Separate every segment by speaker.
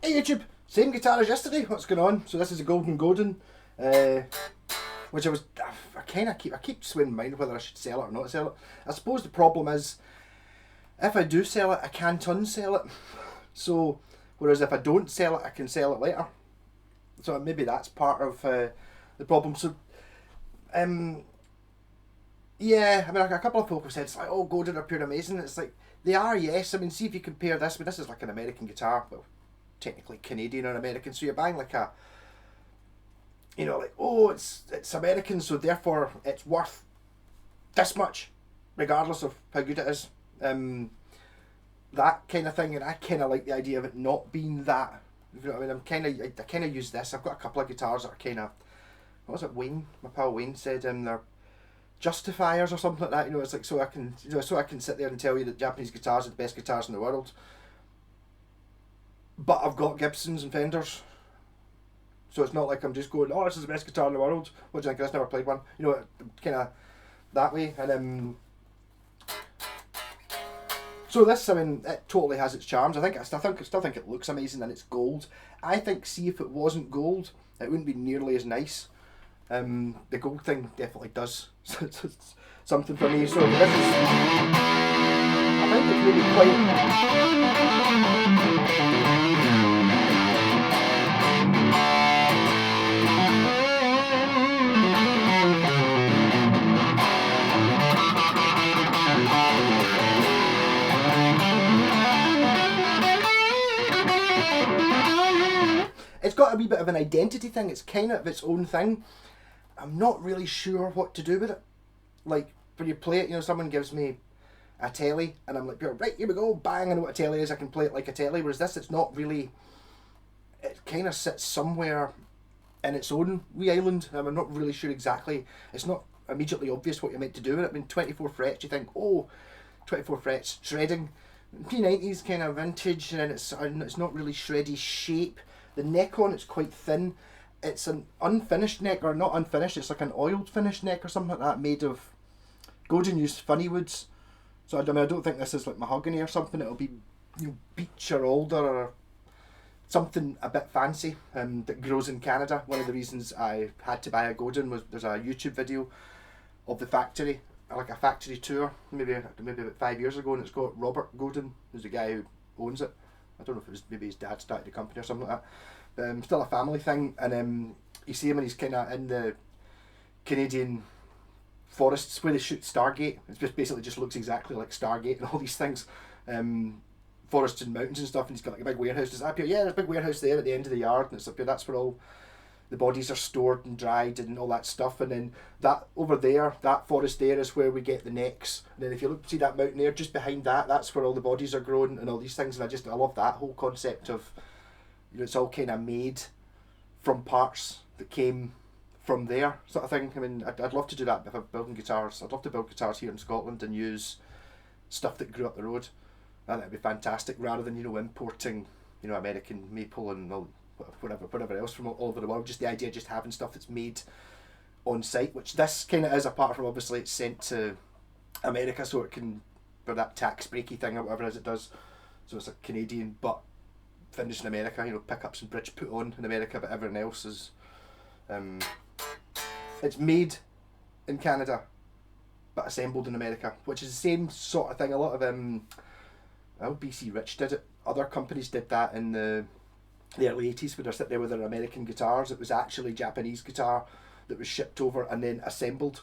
Speaker 1: Hey YouTube, same guitar as yesterday, what's going on? So this is a Golden Godin, which I keep swaying my mind whether I should sell it or not sell it. I suppose the problem is, if I do sell it, I can't unsell it. So, whereas if I don't sell it, I can sell it later. So maybe that's part of the problem. So, yeah, I mean, a couple of people have said, it's like, oh, Godin are pure amazing. It's like, they are, yes. I mean, see if you compare this. I mean, this is like an American guitar. Well, technically Canadian or American. So you're buying like a, you know, like, oh, it's American, so therefore it's worth this much, regardless of how good it is. That kind of thing. And I kind of like the idea of it not being that. You know what I mean? I kind of use this. I've got a couple of guitars that are kind of, what was it, Wayne? My pal Wayne said they're justifiers or something like that. You know, it's like so I can sit there and tell you that Japanese guitars are the best guitars in the world. But I've got Gibsons and Fenders, so it's not like I'm just going, oh, this is the best guitar in the world. What do you think? I've never played one. You know, kind of that way. And so this, I mean, it totally has its charms. I still think it looks amazing, and it's gold. I think, see, if it wasn't gold, it wouldn't be nearly as nice. The gold thing definitely does something for me. So this is, I think it's really quite. It's got a wee bit of an identity thing. It's kind of its own thing. I'm not really sure what to do with it. Like, when you play it, you know, someone gives me a telly, and I'm like, right, here we go, bang, I know what a telly is, I can play it like a telly. Whereas this, it's not really, it kind of sits somewhere in its own wee island. I'm not really sure exactly, it's not immediately obvious what you're meant to do with it. I mean, 24 frets, you think, oh, 24 frets, shredding. P90s kind of vintage, and it's not really shreddy shape. The neck on it's quite thin. It's an unfinished neck, or not unfinished, it's like an oiled finished neck or something like that, made of, Godin used funny woods. So I mean, I don't think this is like mahogany or something. It'll be, you know, beech or alder or something a bit fancy that grows in Canada. One of the reasons I had to buy a Godin was there's a YouTube video of the factory, like a factory tour, maybe about 5 years ago, and it's got Robert Godin, who's the guy who owns it. I don't know if it was maybe his dad started the company or something like that. But still a family thing, and you see him and he's kind of in the Canadian forests where they shoot Stargate. It just basically just looks exactly like Stargate and all these things. Forests and mountains and stuff, and he's got like a big warehouse. There's a big warehouse there at the end of the yard, and it's up here, that's where all the bodies are stored and dried and all that stuff. And then that over there, that forest there is where we get the necks. And then if you look, see that mountain there, just behind that, that's where all the bodies are grown and all these things. And I love that whole concept of, you know, it's all kind of made from parts that came from there, sort of thing. I mean, I'd love to do that if I'm building guitars. I'd love to build guitars here in Scotland and use stuff that grew up the road. And that'd be fantastic, rather than, you know, importing, you know, American maple and all, whatever else from all over the world. Just the idea of just having stuff that's made on site, which this kind of is, apart from obviously it's sent to America so it can, for that tax breaky thing or whatever it is it does. So it's like Canadian but finished in America, you know, pickups and bridge put on in America, but everything else is, it's made in Canada but assembled in America, which is the same sort of thing. A lot of BC Rich did it. Other companies did that in the early 80s, when they're sitting there with their American guitars. It was actually Japanese guitar that was shipped over and then assembled.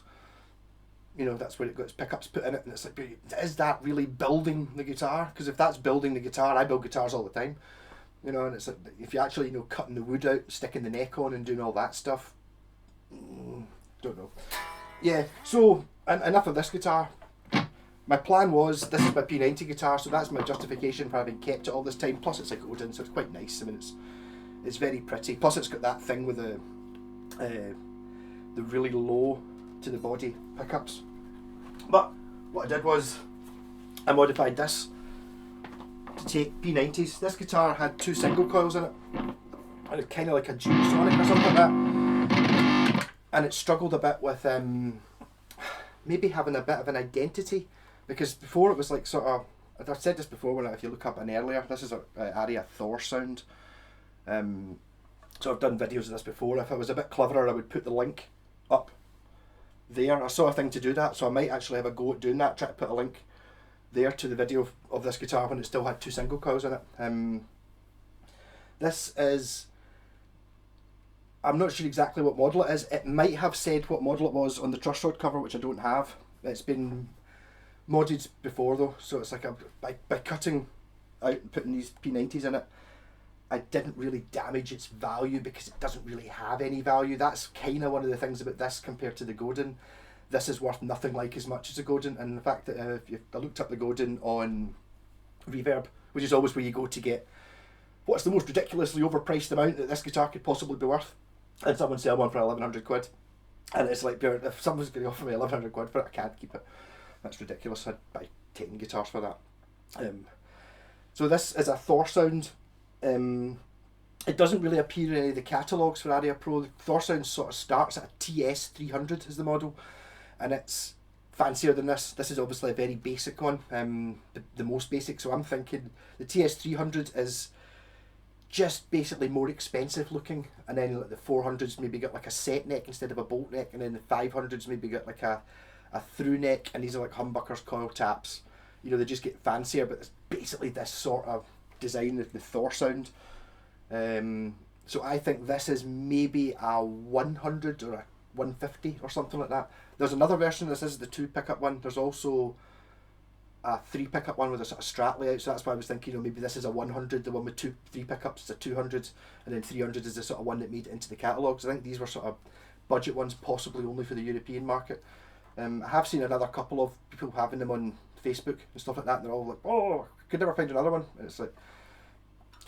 Speaker 1: You know, that's where it got its pickups put in it, and it's like, is that really building the guitar? Because if that's building the guitar, I build guitars all the time. You know, and it's like, if you actually, you know, cutting the wood out, sticking the neck on and doing all that stuff, don't know. Yeah, so enough of this guitar. My plan was, this is my P90 guitar, so that's my justification for having kept it all this time. Plus it's like Godin, so it's quite nice. I mean, it's very pretty. Plus it's got that thing with the really low to the body pickups. But what I did was, I modified this to take P90s. This guitar had 2 single coils in it, and it's kind of like a G-Sonic or something like that. And it struggled a bit with maybe having a bit of an identity. Because before it was like sort of, I've said this before, when if you look up an earlier, this is a Aria THOR sound So I've done videos of this before. If I was a bit cleverer, I would put the link up there. I saw a thing to do that, so I might actually have a go at doing that, try to put a link there to the video of this guitar when it still had 2 single coils in it. This is, I'm not sure exactly what model it is. It might have said what model it was on the truss rod cover, which I don't have. It's been modded before though, so it's like by cutting out and putting these P90s in it, I didn't really damage its value because it doesn't really have any value. That's kind of one of the things about this compared to the Godin. This is worth nothing like as much as a Godin, and the fact that I looked up the Godin on Reverb, which is always where you go to get what's the most ridiculously overpriced amount that this guitar could possibly be worth, and someone sell one for 1100 quid, and it's like, if someone's going to offer me 1100 quid for it, I can't keep it. That's ridiculous. I'd buy 10 guitars for that. So this is a THOR sound. It doesn't really appear in any of the catalogues for Aria Pro. The THOR sound sort of starts at a TS300 is the model, and it's fancier than this. This is obviously a very basic one, the most basic, so I'm thinking the TS300 is just basically more expensive looking, and then like the 400s maybe got like a set neck instead of a bolt neck, and then the 500s maybe got like a through neck, and these are like humbuckers, coil taps. You know, they just get fancier, but it's basically this sort of design, the THOR sound. So I think this is maybe a 100 or a 150 or something like that. There's another version. This is the 2 pickup one. There's also a 3 pickup one with a sort of Strat layout. So that's why I was thinking, you know, maybe this is a 100. The one with 3 pickups is a 200, and then 300 is the sort of one that made it into the catalogues. I think these were sort of budget ones, possibly only for the European market. I have seen another couple of people having them on Facebook and stuff like that, and they're all like, oh, I could never find another one. And it's like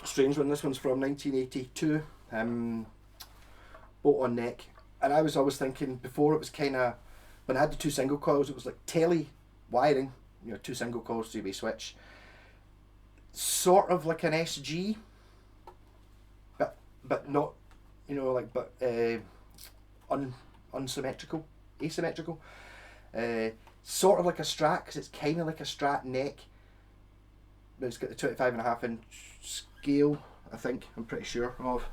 Speaker 1: a strange one. This one's from 1982, bolt on neck. And I was always thinking, before it was kind of, when I had the 2 single coils, it was like telly wiring, you know, 2 single coils, 3-way switch, sort of like an SG, but not, you know, like, but unsymmetrical, asymmetrical. Sort of like a Strat, because it's kind of like a Strat neck, but it's got the 25.5 inch scale, I think, I'm pretty sure of.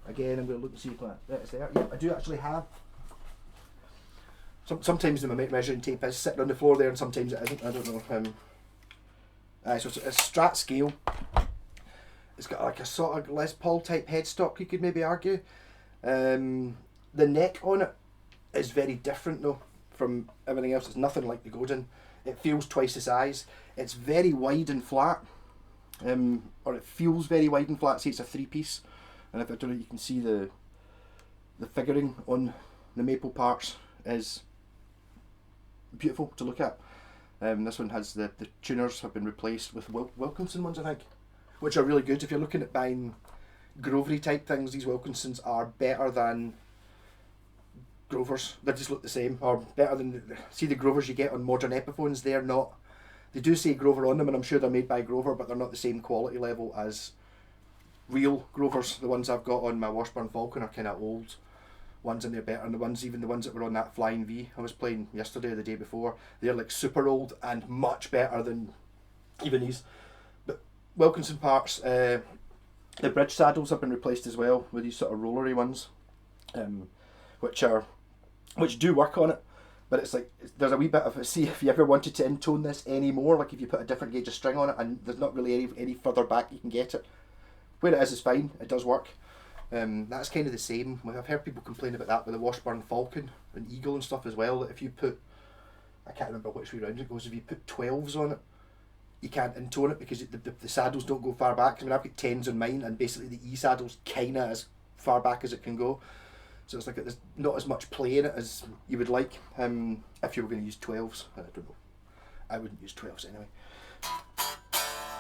Speaker 1: Again, I'm going to look and see if it's there. Yeah, I do actually have. Sometimes the measuring tape is sitting on the floor there, and sometimes it isn't. I don't know. So it's a Strat scale. It's got like a sort of Les Paul type headstock, you could maybe argue. The neck on it is very different though from everything else. It's nothing like the Godin. It feels twice the size. It's very wide and flat, or it feels very wide and flat. See, it's a 3-piece, and if I don't know, you can see the figuring on the maple parts is beautiful to look at. This one has the tuners have been replaced with Wilkinson ones, I think, which are really good. If you're looking at buying Grovery type things, these Wilkinsons are better than Grovers. They just look the same, or better than see the Grovers you get on modern Epiphones. They're not. They do say Grover on them, and I'm sure they're made by Grover, but they're not the same quality level as real Grovers. The ones I've got on my Washburn Falcon are kind of old ones, and they're better. And even the ones that were on that Flying V I was playing yesterday or the day before, they're like super old and much better than even these. But Wilkinson parts, the bridge saddles have been replaced as well with these sort of rollery ones, which do work on it. But it's like, there's a wee bit of, see if you ever wanted to intone this anymore, like if you put a different gauge of string on it and there's not really any further back you can get it. Where it is fine, it does work. That's kind of the same. I've heard people complain about that with the Washburn Falcon and Eagle and stuff as well, that if you put, I can't remember which way round it goes, if you put 12s on it, you can't intone it because the saddles don't go far back. I mean, I've got 10s on mine, and basically the E saddle's kind of as far back as it can go. So it's like there's not as much play in it as you would like if you were going to use 12s. I don't know. I wouldn't use 12s anyway.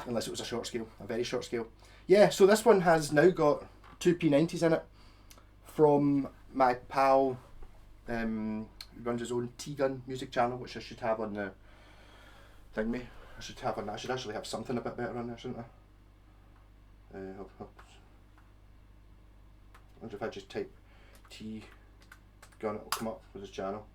Speaker 1: Unless it was a short scale, a very short scale. Yeah, so this one has now got 2 P90s in it from my pal who runs his own T-Gun music channel, which I should have on the thingy. I should actually have something a bit better on there, shouldn't I? I wonder if I just type T-Gun, it'll come up with his channel.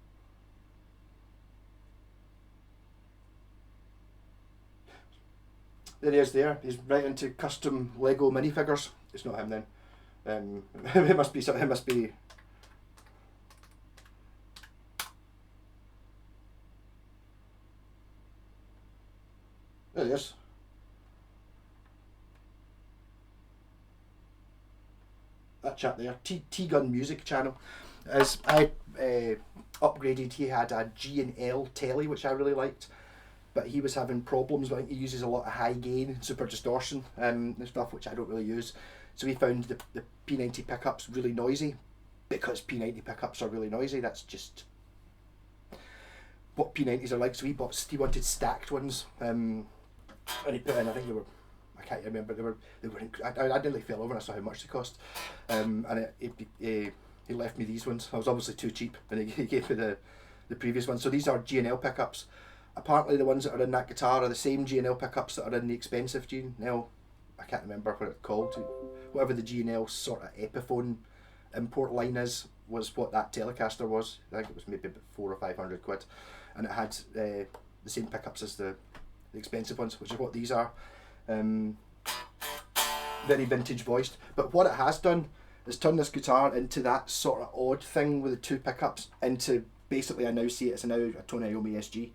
Speaker 1: There he is there. He's right into custom Lego minifigures. It's not him then. It must be something. It must be. There it is. That chap there, T-Gun Music Channel. As I upgraded, he had a G&L telly, which I really liked, but he was having problems. I think he uses a lot of high gain, super distortion and stuff, which I don't really use. So he found the P90 pickups really noisy, because P90 pickups are really noisy. That's just what P90s are like. So he wanted stacked ones, and he put in, I think they were, I can't remember, they were I nearly fell over and I saw how much they cost, and he left me these ones. I was obviously too cheap, and he gave me the previous ones. So these are G&L pickups. Apparently the ones that are in that guitar are the same G&L pickups that are in the expensive G&L, I can't remember what it's called, whatever the G&L sort of Epiphone import line is, was what that Telecaster was. I think it was maybe about 400 or 500 quid, and it had the same pickups as the expensive ones, which is what these are. Very vintage voiced, but what it has done is turn this guitar into that sort of odd thing with the two pickups into, basically I now see it as a Tony Iommi SG.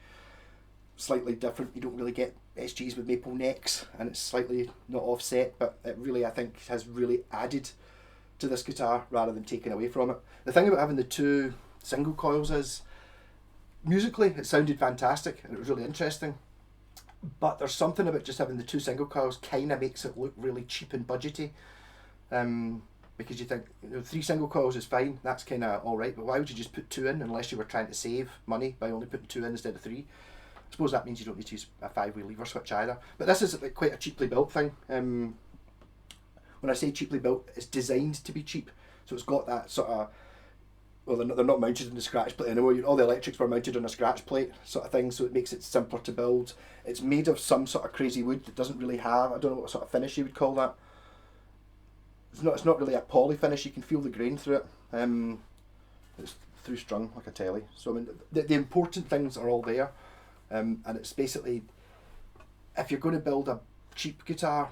Speaker 1: Slightly different. You don't really get SGs with maple necks, and it's slightly not offset, but it really, I think, has really added to this guitar rather than taken away from it. The thing about having the two single coils is, musically it sounded fantastic and it was really interesting, but there's something about just having the two single coils kind of makes it look really cheap and budgety, because you think, you know, 3 single coils is fine, that's kind of alright, but why would you just put 2 in unless you were trying to save money by only putting 2 in instead of 3? I suppose that means you don't need to use a 5-way lever switch either. But this is like quite a cheaply built thing. When I say cheaply built, it's designed to be cheap. So it's got that sort of, well, they're not mounted on the scratch plate anymore. All the electrics were mounted on a scratch plate sort of thing, so it makes it simpler to build. It's made of some sort of crazy wood that doesn't really have, I don't know what sort of finish you would call that. It's not really a poly finish. You can feel the grain through it. It's through strung like a telly. So I mean, the important things are all there. And it's basically, if you're going to build a cheap guitar,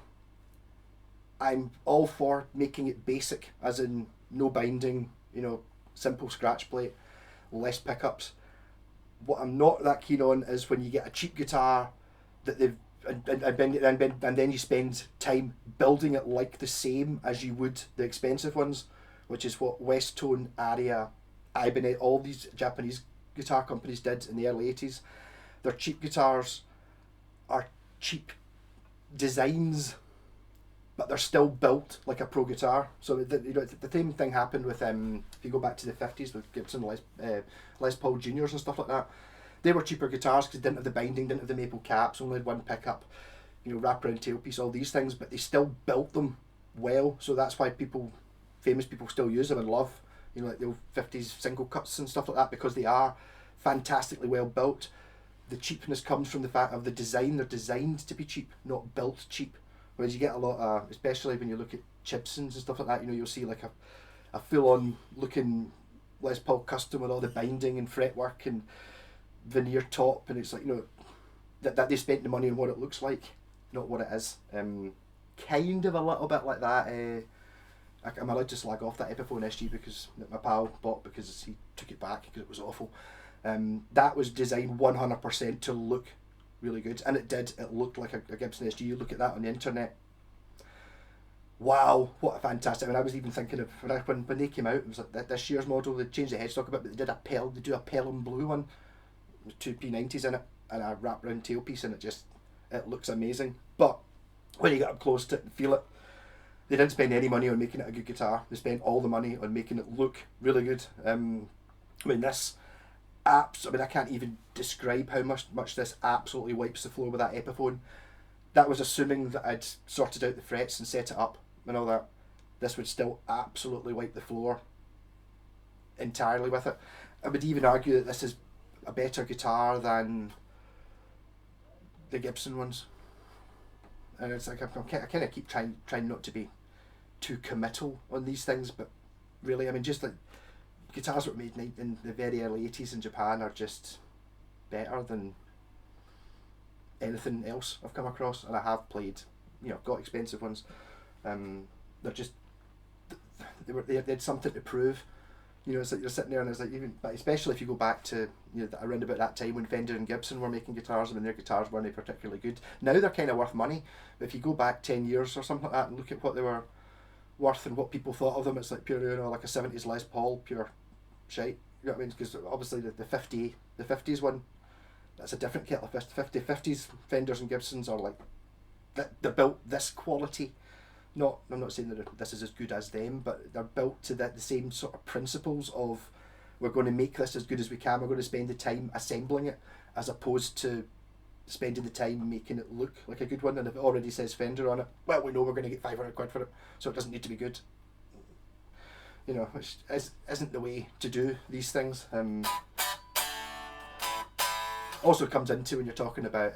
Speaker 1: I'm all for making it basic, as in no binding, you know, simple scratch plate, less pickups. What I'm not that keen on is when you get a cheap guitar that they've and then you spend time building it like the same as you would the expensive ones, which is what Westtone, Aria, Ibanez, all these Japanese guitar companies did in the early 80s. Their cheap guitars are cheap designs, but they're still built like a pro guitar. So the same thing happened with if you go back to the 50s with Gibson Les Paul Juniors and stuff like that. They were cheaper guitars because they didn't have the binding, didn't have the maple caps, only had one pickup, you know, wraparound tailpiece, all these things, but they still built them well. So that's why famous people still use them and love, you know, like the old 50s single cuts and stuff like that, because they are fantastically well built. The cheapness comes from the fact of the design. They're designed to be cheap, not built cheap. Whereas you get a lot of, especially when you look at Gibsons and stuff like that, you know, you'll see like a full-on looking Les Paul Custom with all the binding and fretwork and veneer top, and it's like, you know, that they spent the money on what it looks like, not what it is. Kind of a little bit like that. I'm allowed to slag off that Epiphone SG because my pal bought, because he took it back because it was awful. That was designed 100% to look really good, and it did. It looked like a Gibson SG. You look at that on the internet, wow, what a fantastic. I mean, I was even thinking of when they came out, it was like this year's model, they changed the headstock a bit, but they do a Pelham blue one with 2 P90s in it and a wraparound tailpiece, and it looks amazing. But when you get up close to it and feel it, they didn't spend any money on making it a good guitar. They spent all the money on making it look really good. I mean, this I can't even describe how much this absolutely wipes the floor with that Epiphone. That was assuming that I'd sorted out the frets and set it up and all that. This would still absolutely wipe the floor entirely with it. I would even argue that this is a better guitar than the Gibson ones. And it's like I kind of keep trying not to be too committal on these things, but really, I mean, just like guitars that were made in the very early 80s in Japan are just better than anything else I've come across, and I have played, you know, got expensive ones. They're just, they had something to prove. You know, it's like you're sitting there and it's like, even, but especially if you go back to, you know, around about that time when Fender and Gibson were making guitars, and when their guitars weren't particularly good. Now they're kind of worth money, but if you go back 10 years or something like that and look at what they were worth and what people thought of them, it's like pure, you know, like a 70s Les Paul, pure shite. You know what I mean? Because obviously the 50s one, that's a different kettle of fish. 50s Fenders and Gibsons are like, they're built this quality. Not, I'm not saying that this is as good as them, but they're built to the same sort of principles of, we're going to make this as good as we can, we're going to spend the time assembling it, as opposed to spending the time making it look like a good one. And if it already says Fender on it, well, we know we're going to get 500 quid for it, so it doesn't need to be good. You know, which isn't the way to do these things. Also comes into when you're talking about,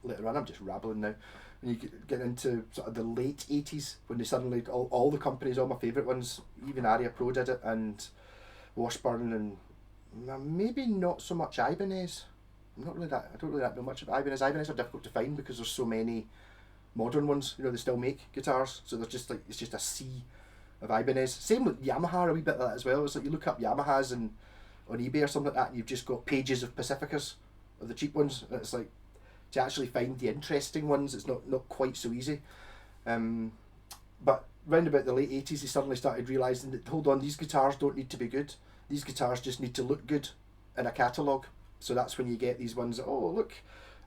Speaker 1: later on, I'm just rambling now, when you get into sort of the late 80s, when they suddenly, all the companies, all my favourite ones, even Aria Pro did it, and Washburn, and maybe not so much Ibanez. I don't really know much about Ibanez. Ibanez are difficult to find because there's so many modern ones. You know, they still make guitars, so they're just like, it's just a sea of Ibanez. Same with Yamaha, a wee bit of that as well. It's like you look up Yamahas and on eBay or something like that, and you've just got pages of Pacificas, of the cheap ones, and it's like, to actually find the interesting ones, it's not quite so easy. But round about the late 80s, they suddenly started realising that, hold on, these guitars don't need to be good. These guitars just need to look good in a catalogue. So that's when you get these ones that, oh, look,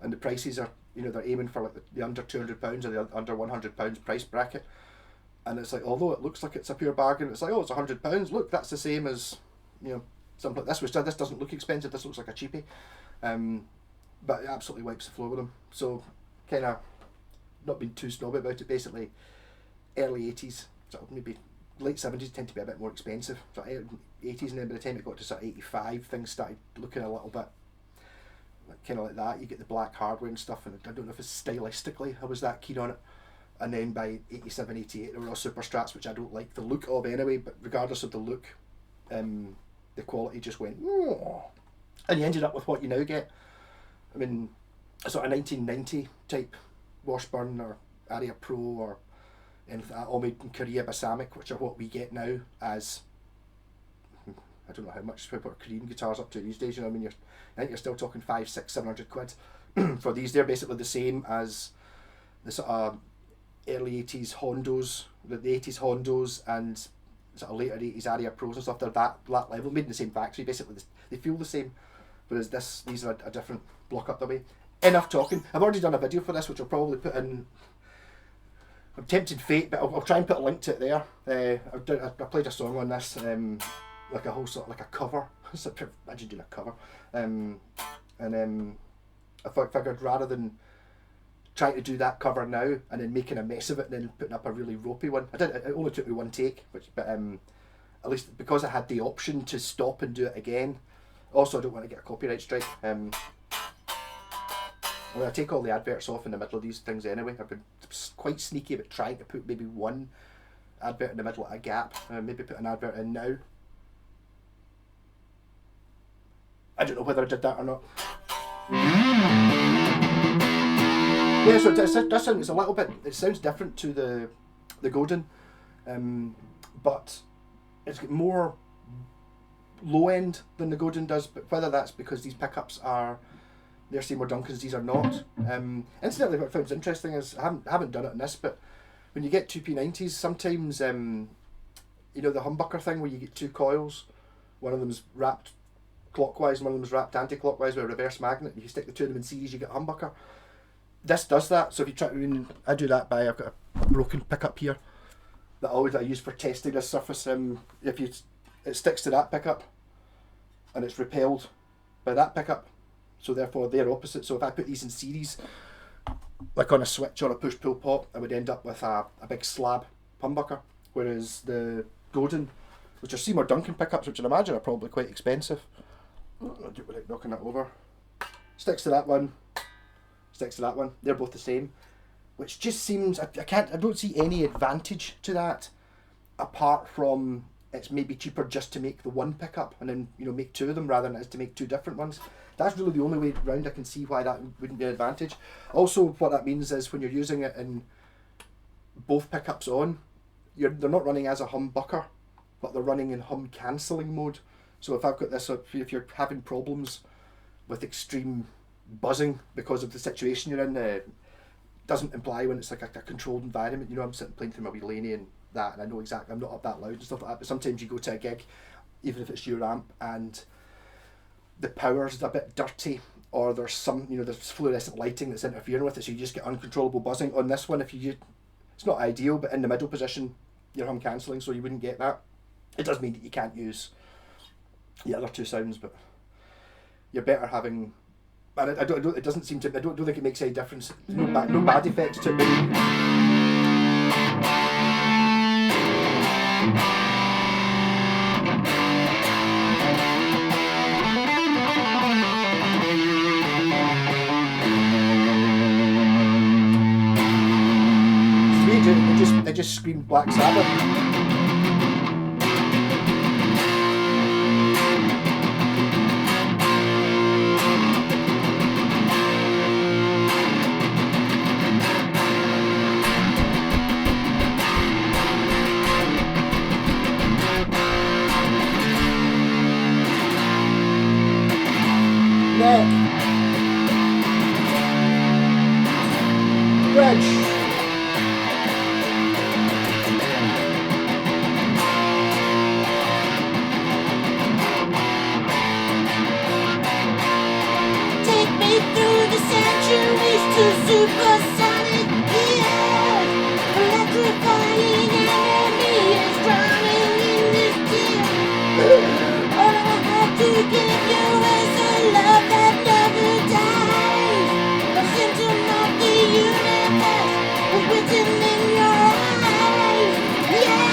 Speaker 1: and the prices are, you know, they're aiming for like the under £200 or the under £100 price bracket. And it's like, although it looks like it's a pure bargain, it's like, oh, it's £100. Look, that's the same as, you know, something like this, which this doesn't look expensive, this looks like a cheapie. But it absolutely wipes the floor with them. So, kind of not being too snobby about it. Basically, early 80s, sort of maybe late 70s tend to be a bit more expensive. So 80s, and then by the time it got to sort of 85, things started looking a little bit kind of like that. You get the black hardware and stuff, and I don't know if it's stylistically I was that keen on it. And then by 87, 88, there were all Super Strats, which I don't like the look of anyway. But regardless of the look, the quality just went, oh. And you ended up with what you now get. I mean, a sort of 1990 type Washburn or Aria Pro or anything, all made in Korea, Balsamic, which are what we get now as, I don't know how much what Korean guitars up to these days. You know, I mean, I think you're still talking 500, 600, 700 quid for these. They're basically the same as the sort of early 80s Hondos, the 80s Hondos, and sort of later 80s Aria Pros and stuff. They're that level, made in the same factory. Basically, they feel the same. Whereas these are a different block up the way. Enough talking. I've already done a video for this, which I'll probably put in. I'm tempted fate, but I'll try and put a link to it there. I played a song on this, like a whole sort of like a cover. So imagine doing a cover. I figured rather than trying to do that cover now and then making a mess of it and then putting up a really ropey one. It only took me one take, but at least because I had the option to stop and do it again. Also, I don't want to get a copyright strike. I take all the adverts off in the middle of these things anyway. I've been quite sneaky about trying to put maybe one advert in the middle at a gap. Maybe put an advert in now. I don't know whether I did that or not. Yeah, so this sounds a little bit, it sounds different to the Godin, but it's got more low end than the Godin does, but whether that's because these pickups are, they're Seymour Duncans, these are not. Incidentally, what I found interesting is, I haven't done it in this, but when you get two P90s, sometimes, you know the humbucker thing where you get two coils, one of them's wrapped clockwise and one of them's wrapped anti-clockwise with a reverse magnet, and you stick the two of them in series, you get a humbucker. This does that, so if you try to, I do that by, I've got a broken pickup here that I use for testing this surface. It sticks to that pickup and it's repelled by that pickup, so therefore they're opposite. So if I put these in series, like on a switch or a push-pull pop, I would end up with a big slab humbucker, whereas the Godin, which are Seymour Duncan pickups, which I imagine are probably quite expensive, I'll do it without knocking that over, sticks to that one, sticks to that one, they're both the same, which just seems, I don't see any advantage to that, apart from it's maybe cheaper just to make the one pickup and then, you know, make two of them rather than it is to make two different ones. That's really the only way round I can see why that wouldn't be an advantage. Also, what that means is when you're using it in both pickups on, they're not running as a humbucker, but they're running in hum cancelling mode. So if I've got this, if you're having problems with extreme buzzing because of the situation you're in, doesn't imply when it's like a controlled environment. You know, I'm sitting playing through my wee laney and that, and I know exactly I'm not up that loud and stuff like that. But sometimes you go to a gig, even if it's your amp, and the power's a bit dirty, or there's some, you know, there's fluorescent lighting that's interfering with it, so you just get uncontrollable buzzing. On this one, it's not ideal, but in the middle position, you're hum cancelling, so you wouldn't get that. It does mean that you can't use the other two sounds, but you're better having. And I don't. It doesn't seem to. I don't think it makes any difference. No bad effects to it. It just screamed Black Sabbath. Neck. Bridge.
Speaker 2: Supersonic gears, electrifying enemies drowning in this tear. All I have to give you is a love that never dies. A symptom of the universe is written in your eyes. Yeah!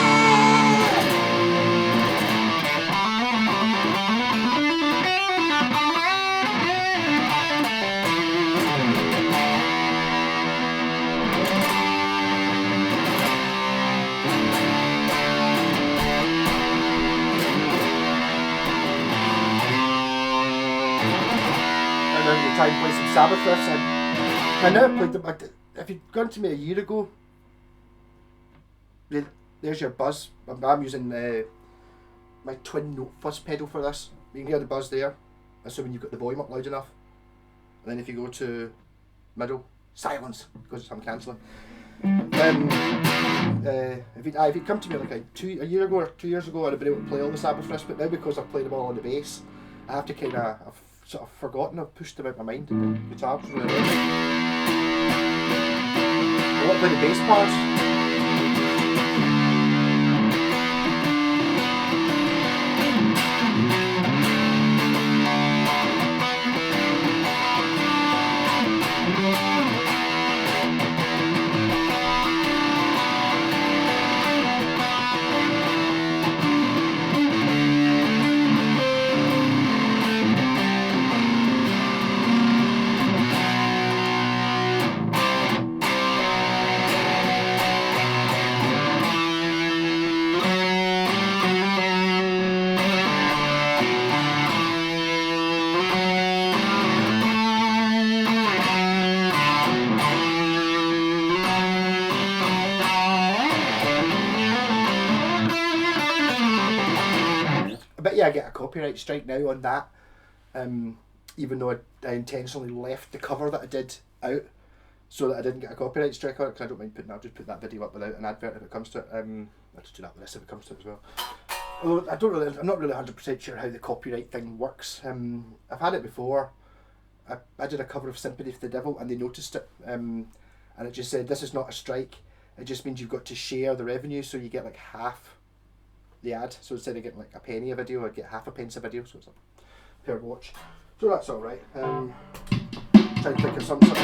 Speaker 1: Try and play some Sabbath riffs. I never played them. If you'd gone to me a year ago, there's your buzz. I'm using my twin note fuzz pedal for this. You can hear the buzz there, assuming you've got the volume up loud enough. And then if you go to middle, silence, because I'm cancelling. If you'd come to me like a year ago or 2 years ago, I'd have been able to play all the Sabbath riffs, but now because I've played them all on the bass, I have to I've sort of forgotten, I've pushed them out my mind. The guitar was really loud. I want to play the bass parts. I get a copyright strike now on that, even though I intentionally left the cover that I did out so that I didn't get a copyright strike on it, because I don't mind I'll just put that video up without an advert if it comes to it. I'll just do that with this if it comes to it as well. Although I'm not really 100% sure how the copyright thing works. I've had it before. I did a cover of Sympathy for the Devil and they noticed it, and it just said this is not a strike, it just means you've got to share the revenue, so you get like half the ad. So instead of getting like a penny a video, I get half a pence a video, so it's a per watch. So that's alright. Try to think of some sort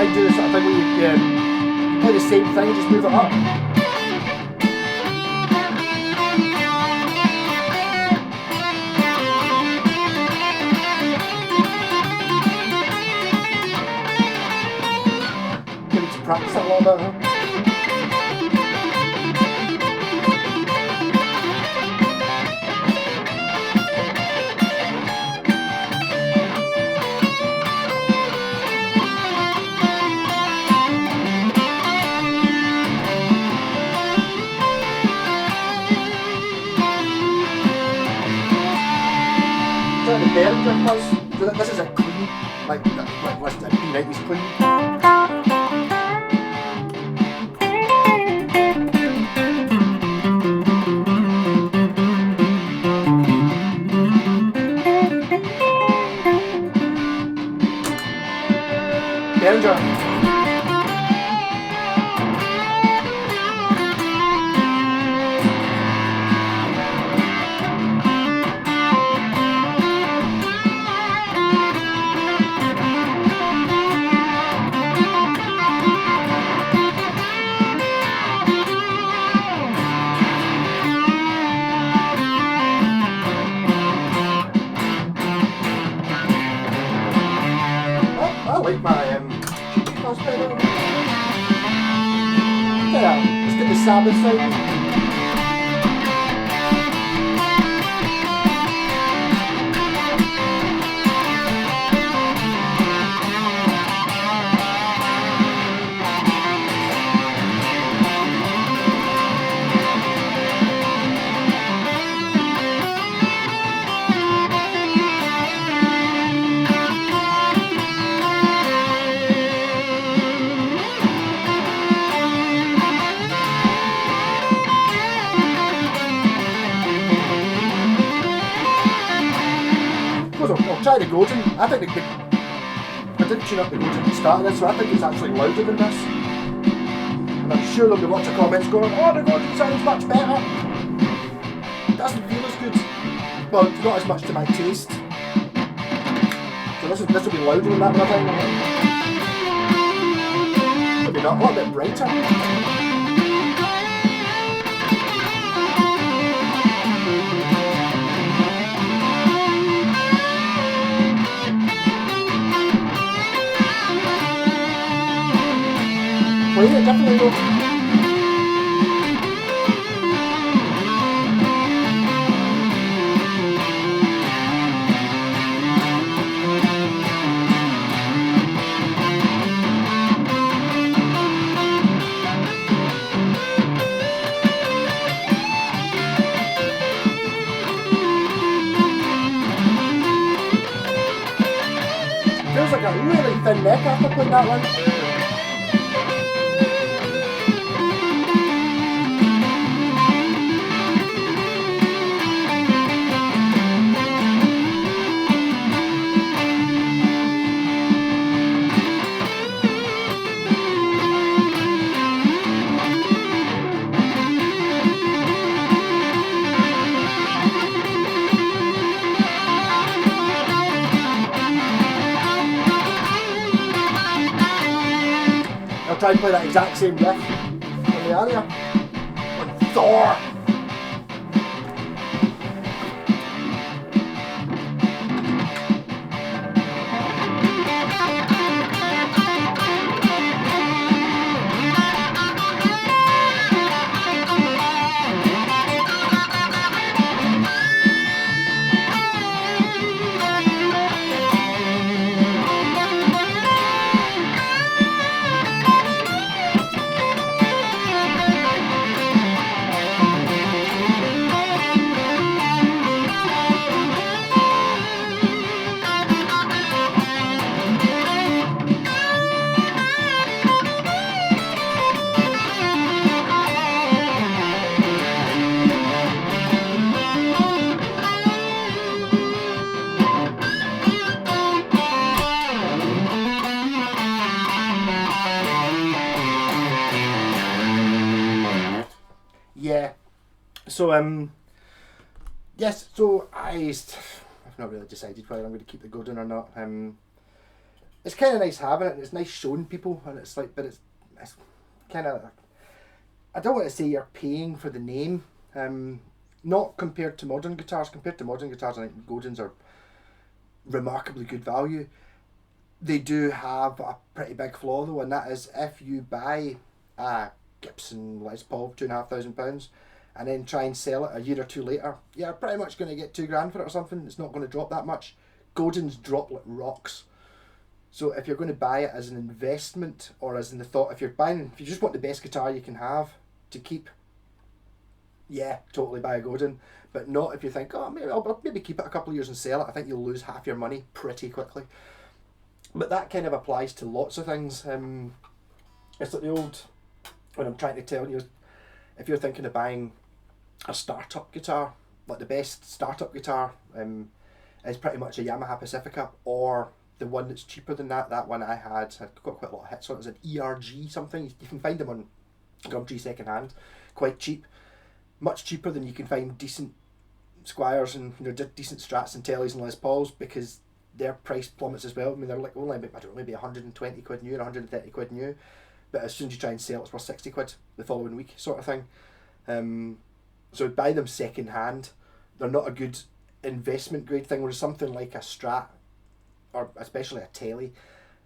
Speaker 1: try and do the sort of thing where you play the same thing and just move it up. We need to practice it a little bit, huh? The Behringer fuzz. So this is a clean, like listen, a P90s clean. Behringer. I like my fuzz pedal. Yeah, let's get the Sabbath sound. I'll try the Gordon. I think I didn't tune up the Gordon at the start of this, so I think it's actually louder than this. And I'm sure there'll be lots of comments going, oh, the Gordon sounds much better. It doesn't feel as good. Well, it's not as much to my taste. So this will be louder than that another time. Maybe not, a little bit brighter. Well, yeah, definitely will. Feels like a really thin neck after putting that one. I'll try and play that exact same riff on the Aria. On THOR. Yeah. So yes. So I've not really decided whether I'm going to keep the Gordon or not. it's kind of nice having it, and it's nice showing people, and it's like, but it's kind of, I don't want to say you're paying for the name, not compared to modern guitars. Compared to modern guitars, I think Godins are remarkably good value. They do have a pretty big flaw though, and that is if you buy a Gibson Les Paul £2,500 and then try and sell it a year or two later, you're pretty much going to get $2,000 for it or something. It's not going to drop that much. Godins drop like rocks. So if you're going to buy it as an investment, or as in the thought, if you just want the best guitar you can have to keep, yeah, totally buy a Godin. But not if you think, oh, maybe I'll maybe keep it a couple of years and sell it. I think you'll lose half your money pretty quickly. But that kind of applies to lots of things. It's like the old, when I'm trying to tell you, if you're thinking of buying a startup guitar, like the best startup guitar is pretty much a Yamaha Pacifica, or the one that's cheaper than that. That one I had got quite a lot of hits on. It was an ERG something. You can find them on Gumtree second hand, quite cheap, much cheaper than you can find decent Squires and decent Strats and Tellys and Les Pauls, because their price plummets as well. I mean, they're like only, I don't know, maybe 120 quid new or 130 quid new, but as soon as you try and sell, it's worth 60 quid the following week, sort of thing. So buy them second hand. They're not a good investment grade thing. Whereas something like a Strat, or especially a Telly,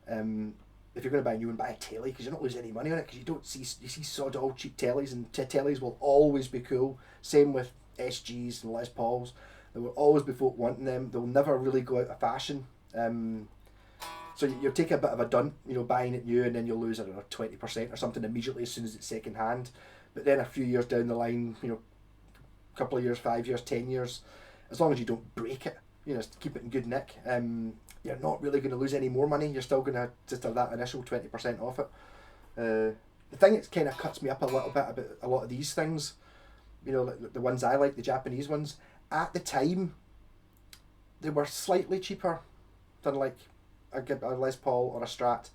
Speaker 1: if you're going to buy a new one, buy a Telly, because you're not losing any money on it, because you see sod all cheap Tellys, and Tellys will always be cool. Same with SGs and Les Pauls. There will always be folk wanting them. They'll never really go out of fashion. So you'll take a bit of a dunt, buying it new, and then you'll lose, I don't know, 20% or something immediately as soon as it's second hand. But then a few years down the line, a couple of years, 5 years, 10 years, as long as you don't break it, keep it in good nick, you're not really going to lose any more money. You're still going to just have that initial 20% off it. The thing that kind of cuts me up a little bit about a lot of these things, like the ones I like, the Japanese ones, at the time, they were slightly cheaper than like a Les Paul or a Strat.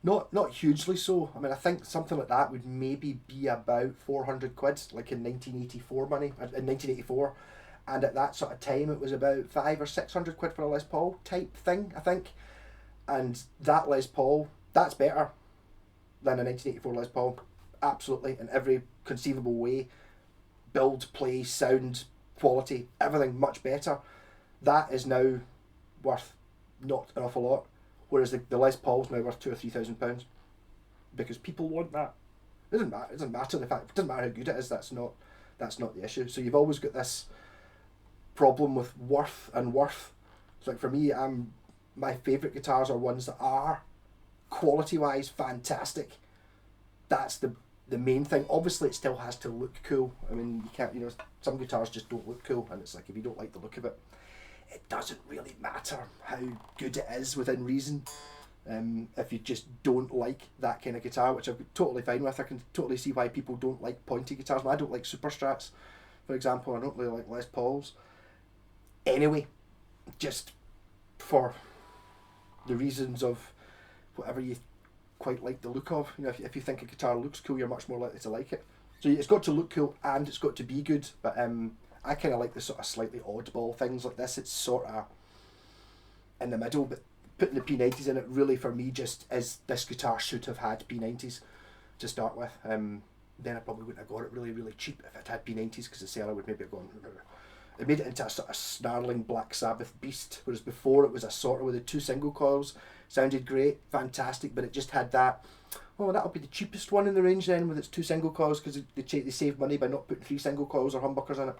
Speaker 1: Not hugely so. I mean, I think something like that would maybe be about 400 quid, like in 1984 money, in 1984. And at that sort of time, it was about 500 or 600 quid for a Les Paul type thing, I think. And that Les Paul, that's better than a 1984 Les Paul, absolutely, in every conceivable way. Build, play, sound, quality, everything much better. That is now worth not an awful lot, whereas the Les Paul's now worth £2,000 or £3,000, because people want that. It doesn't matter. It doesn't matter the fact. It doesn't matter how good it is. That's not the issue. So you've always got this problem with worth and worth. It's like, for me, my favourite guitars are ones that are quality wise fantastic. That's the main thing. Obviously it still has to look cool. I mean, you can't, some guitars just don't look cool, and it's like, if you don't like the look of it, it doesn't really matter how good it is within reason. If you just don't like that kind of guitar, which I'm totally fine with. I can totally see why people don't like pointy guitars. I don't like Super Strats, for example. I don't really like Les Pauls. Anyway, just for the reasons of whatever you quite like the look of. If you think a guitar looks cool, you're much more likely to like it. So it's got to look cool and it's got to be good. But I kind of like the sort of slightly oddball things like this. It's sort of in the middle, but putting the P90s in it really, for me, just is, this guitar should have had P90s to start with. Then I probably wouldn't have got it really, really cheap if it had P90s, because the seller would maybe have gone... It made it into a sort of snarling Black Sabbath beast, whereas before it was a sorter with the 2 single coils. Sounded great, fantastic, but it just had that, that'll be the cheapest one in the range then, with its 2 single coils, because they save money by not putting 3 single coils or humbuckers in it,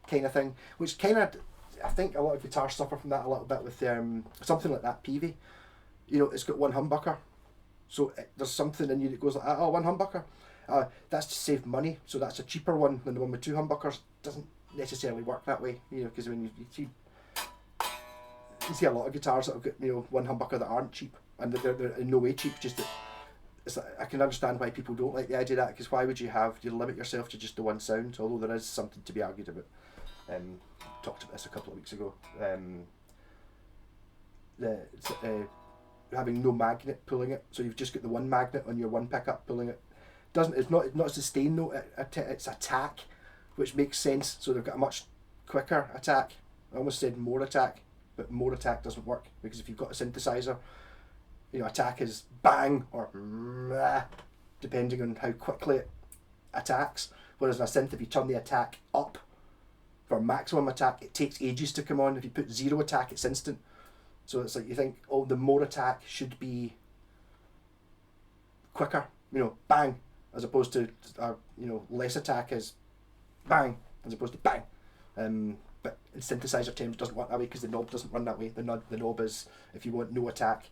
Speaker 1: kind of thing. Which kind of, I think a lot of guitars suffer from that a little bit with something like that Peavey. It's got 1 humbucker, so there's something in you that goes like, 1 humbucker. That's to save money, so that's a cheaper one than the one with 2 humbuckers. Doesn't necessarily work that way, because when you see a lot of guitars that have got 1 humbucker that aren't cheap, and they're in no way cheap. Just that it's like, I can understand why people don't like the idea of that, because why would you limit yourself to just the one sound? Although there is something to be argued about. Talked about this a couple of weeks ago. Having no magnet pulling it, so you've just got the one magnet on your one pickup pulling it. It's not sustain though. It's attack, which makes sense. So they've got a much quicker attack. I almost said more attack, but more attack doesn't work, because if you've got a synthesizer, you know, attack is bang or meh, depending on how quickly it attacks. Whereas in a synth, if you turn the attack up for maximum attack, it takes ages to come on. If you put 0 attack, it's instant. So it's like you think, oh, the more attack should be quicker, you know, bang, as opposed to, you know, less attack is bang, as opposed to bang. But in synthesizer terms, it doesn't work that way because the knob doesn't run that way. The knob is, if you want no attack.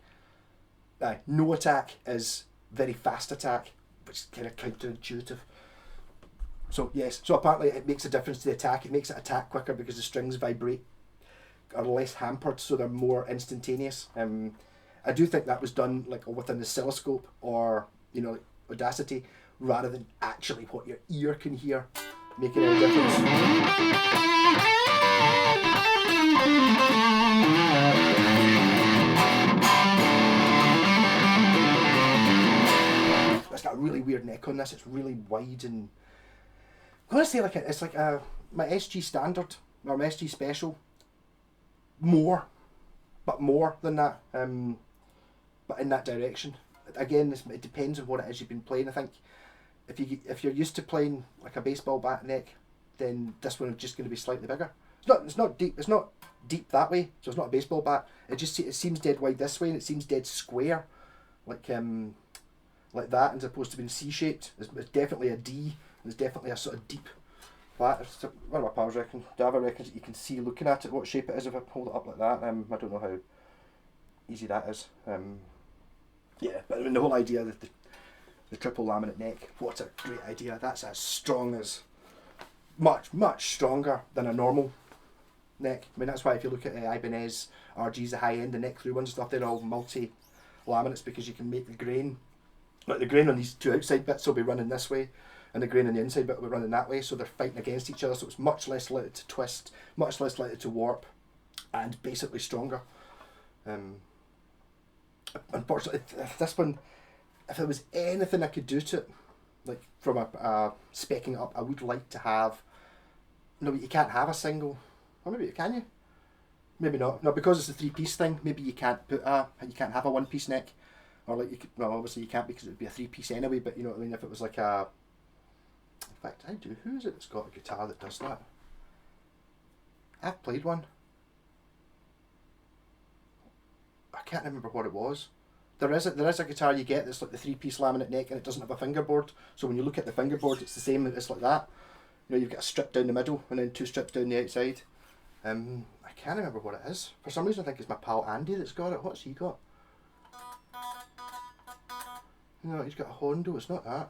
Speaker 1: No attack is very fast attack, which is kind of counterintuitive. So yes, so apparently it makes a difference to the attack. It makes it attack quicker because the strings vibrate, are less hampered, so they're more instantaneous. I do think that was done like within the oscilloscope or, you know, like Audacity, rather than actually what your ear can hear making any difference. It's got a really weird neck on this. It's really wide, and I'm gonna say like it's like my SG standard or my SG special. More than that. But in that direction. Again, it depends on what it is you've been playing. I think if you're used to playing like a baseball bat neck, then this one is just going to be slightly bigger. It's not deep. It's not deep that way. So it's not a baseball bat. It seems dead wide this way, and it seems dead square, like that, as opposed to being C-shaped. It's definitely a D. There's definitely a sort of deep bat. One of my pals reckons, Dava reckons that you can see looking at it what shape it is if I hold it up like that. I don't know how easy that is. Yeah, but I mean, the whole idea that the triple laminate neck, what a great idea. That's as strong as, much stronger than a normal neck. I mean, that's why if you look at Ibanez RGs, the high end, the neck through ones and stuff, they're all multi laminates because you can make the grain, like the grain on these two outside bits will be running this way, and the grain on the inside bit will be running that way, so they're fighting against each other, so it's much less likely to twist, much less likely to warp, and basically stronger. Unfortunately, this one, if there was anything I could do to it, like from a specking up, I would like to have, no, but you can't have a single, or maybe can you? Maybe not. No, because it's a 3-piece thing, maybe you can't you can't have a 1-piece neck, or like you could, well, obviously you can't because it would be a 3-piece anyway, but you know what I mean, if it was like a, in fact, I do, who is it that's got a guitar that does that? I've played one. I can't remember what it was. There is a guitar you get that's like the 3-piece laminate neck, and it doesn't have a fingerboard. So when you look at the fingerboard, it's the same. It's like that. You know, you've got a strip down the middle and then 2 strips down the outside. I can't remember what it is. For some reason, I think it's my pal Andy that's got it. What's he got? No, he's got a Hondo. It's not that.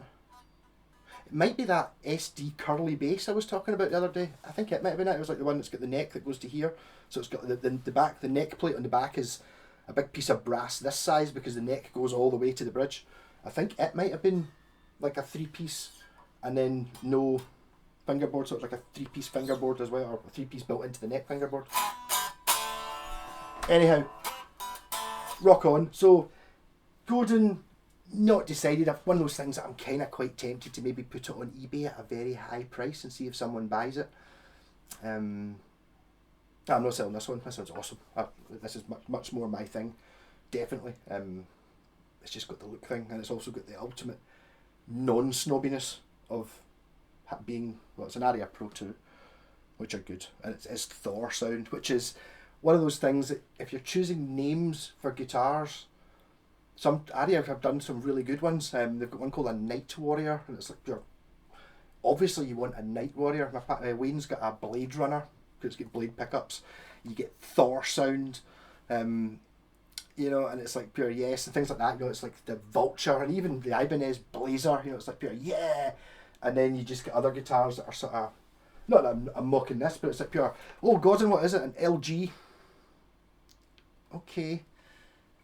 Speaker 1: It might be that SD curly bass I was talking about the other day. I think it might have been it. It was like the one that's got the neck that goes to here. So it's got the back, the neck plate on the back is a big piece of brass this size because the neck goes all the way to the bridge. I think it might have been like a 3-piece and then no fingerboard, so it's like a 3-piece fingerboard as well, or a 3-piece built into the neck fingerboard. Anyhow, rock on. So Gordon, not decided. I've one of those things that I'm kind of quite tempted to maybe put it on eBay at a very high price and see if someone buys it. I'm not selling this one. This one's awesome. This is much more my thing, definitely. It's just got the look thing, and it's also got the ultimate non-snobbiness of being, well, it's an Aria Pro 2, which are good, and it's THOR sound, which is one of those things that if you're choosing names for guitars, some Aria have done some really good ones. They've got one called a Night Warrior, and it's like obviously you want a Night Warrior. Wayne's got a Blade Runner, because it's got blade pickups. You get THOR sound, you know, and it's like pure yes, and things like that. You know, it's like the Vulture, and even the Ibanez Blazer. You know, it's like pure yeah, and then you just get other guitars that are sort of, not that I'm mocking this, but it's like pure, oh God, and what is it? An LG. Okay,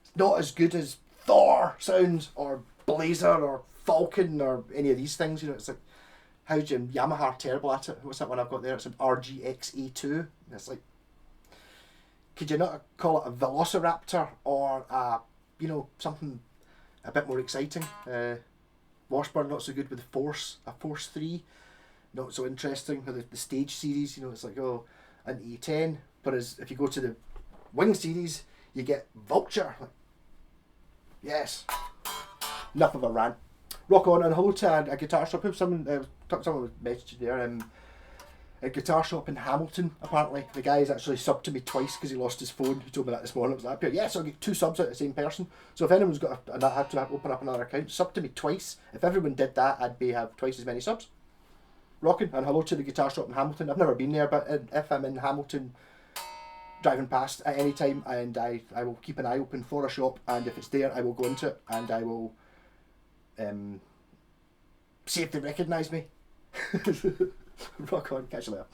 Speaker 1: it's not as good as THOR sounds or Blazer or Falcon or any of these things. You know, it's like, how's your Yamaha terrible at it? What's that one I've got there? It's an RGX-A2. And it's like, could you not call it a Velociraptor or a, you know, something a bit more exciting? Washburn, not so good with Force, a Force 3, not so interesting. With the Stage series, you know, it's like, oh, an A10. Whereas if you go to the Wing series, you get Vulture. Like, Yes. Enough of a rant. Rock on, and hello to a guitar shop. Someone was messaging there. A guitar shop in Hamilton, apparently. The guy's actually subbed to me twice because he lost his phone. He told me that this morning. I was like, yes, I'll get 2 subs out of the same person. So if anyone's got had to open up another account, sub to me twice. If everyone did that, I'd have twice as many subs. Rocking, and hello to the guitar shop in Hamilton. I've never been there, but if I'm in Hamilton driving past at any time, and I will keep an eye open for a shop, and if it's there, I will go into it, and I will see if they recognise me. Rock on, catch you later.